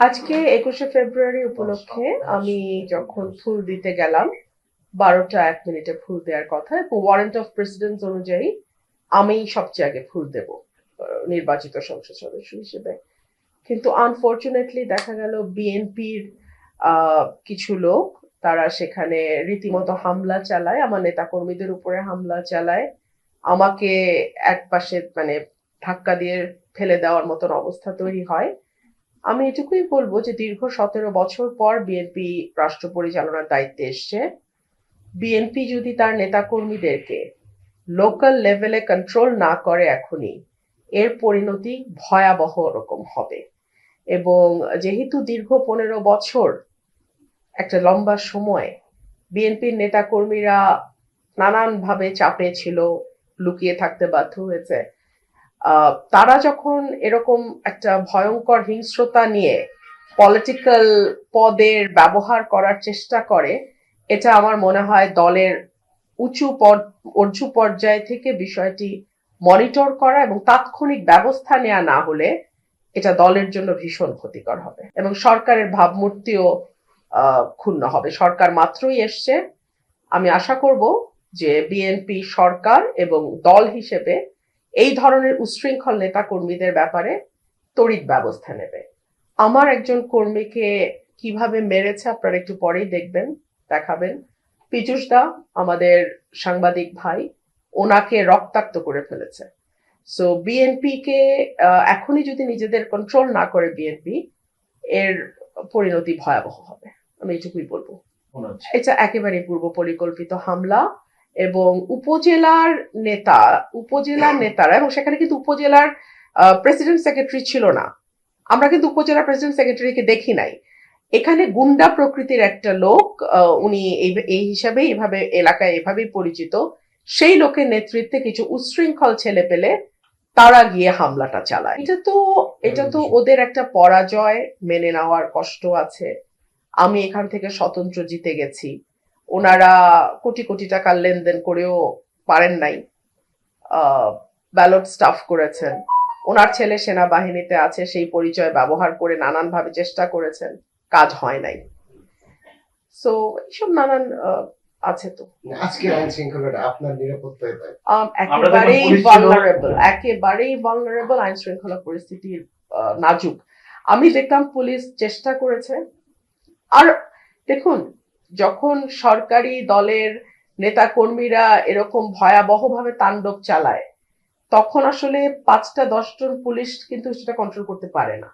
আজকে 21শে ফেব্রুয়ারি উপলক্ষে আমি যখন ফুল দিতে গেলাম 12টা 1 মিনিটে ফুল দেওয়ার কথা এবং ওয়ারেন্ট অফ প্রেসিডেন্ট অনুযায়ী আমি সবচেয়ে আগে ফুল দেব নির্বাচিত সংসদ সদস্য হিসেবে। কিন্তু আনফরচুনেটলি দেখা গেল বিএনপির কিছু লোক তারা সেখানে রীতিমতো হামলা চালায়, আমার নেতাকর্মীদের উপরে হামলা চালায়, আমাকে এক পাশে মানে ধাক্কা দিয়ে ফেলে দেওয়ার মতন অবস্থা তৈরি হয়। আমি এটুকুই বলবো যে দীর্ঘ 17 বছর পর বিএনপি রাষ্ট্র পরিচালনার দায়িত্বে এসছে। বিএনপি যদি তার নেতাকর্মীদেরকে লোকাল লেভেলে কন্ট্রোল না করে এখনই, এর পরিণতি ভয়াবহ রকম হবে। এবং যেহেতু দীর্ঘ 15 বছর একটা লম্বা সময় বিএনপির নেতাকর্মীরা নানানভাবে চাপে ছিল, লুকিয়ে থাকতে বাধ্য হয়েছে, তারা যখন এরকম একটা ভয়ঙ্কর হিংস্রতা নিয়ে পলিটিক্যাল পদের ব্যবহার করার চেষ্টা করে, এটা আমার মনে হয় দলের উঁচু পর্যায় থেকে বিষয়টি মনিটর করা এবং তাৎক্ষণিক ব্যবস্থা নেওয়া না হলে এটা দলের জন্য ভীষণ ক্ষতিকর হবে এবং সরকারের ভাবমূর্তিও ক্ষুণ্ণ হবে। সরকার মাত্রই এসছে, আমি আশা করব যে বিএনপি সরকার এবং দল হিসেবে এই ধরনের উচ্ছৃঙ্খল নেতা কর্মীদের ব্যাপারে তড়িৎ ব্যবস্থা নেবে। আমার একজন কর্মীকে কিভাবে মেরেছে আপনারা একটু পরেই দেখাবেন। পীযূষ দা, আমাদের সাংবাদিক ভাই, ওনাকে রক্তাক্ত করে ফেলেছে। সো বিএনপি কে এখনই যদি নিজেদের কন্ট্রোল না করে বিএনপি, এর পরিণতি ভয়াবহ হবে, আমি এটুকুই বলবো। এটা একেবারে পূর্ব পরিকল্পিত হামলা এবং উপজেলার নেতারা, এবং সেখানে কিন্তু উপজেলার প্রেসিডেন্ট সেক্রেটারি ছিল না, আমরা কিন্তু উপজেলা প্রেসিডেন্ট সেক্রেটারিকে দেখি নাই। এখানে গুন্ডা প্রকৃতির একটা লোক, উনি এই হিসাবে এভাবে এলাকায় এভাবেই পরিচিত, সেই লোকের নেতৃত্বে কিছু উচ্ছৃঙ্খল ছেলে পেলে তারা গিয়ে হামলাটা চালায়। এটা তো ওদের একটা পরাজয়, মেনে নেওয়ার কষ্ট আছে। আমি এখান থেকে স্বতন্ত্র জিতে গেছি, ওনারা কোটি কোটি টাকার লেনদেন করেও পারেন নাই, ব্যালট স্টাফ করেছেন, ওনার ছেলে সেনাবাহিনীতে আছে, সেই পরিচয় ব্যবহার করে নানান ভাবে চেষ্টা করেছেন, কাজ হয় নাই। সো এইসব নানান আছে। তো আজকে আইন শৃঙ্খলাটা আপনার নিরাপত্তায় একেবারেই ভালনারেবল আইন শৃঙ্খলা পরিস্থিতির নাজুক। আমি দেখলাম পুলিশ চেষ্টা করেছে। আর দেখুন, যখন সরকারি দলের নেতা কর্মীরা এরকম ভয়াবহভাবে তাণ্ডব চালায়, তখন আসলে 5টা 10 জন পুলিশ কিন্তু সেটা কন্ট্রোল করতে পারে না।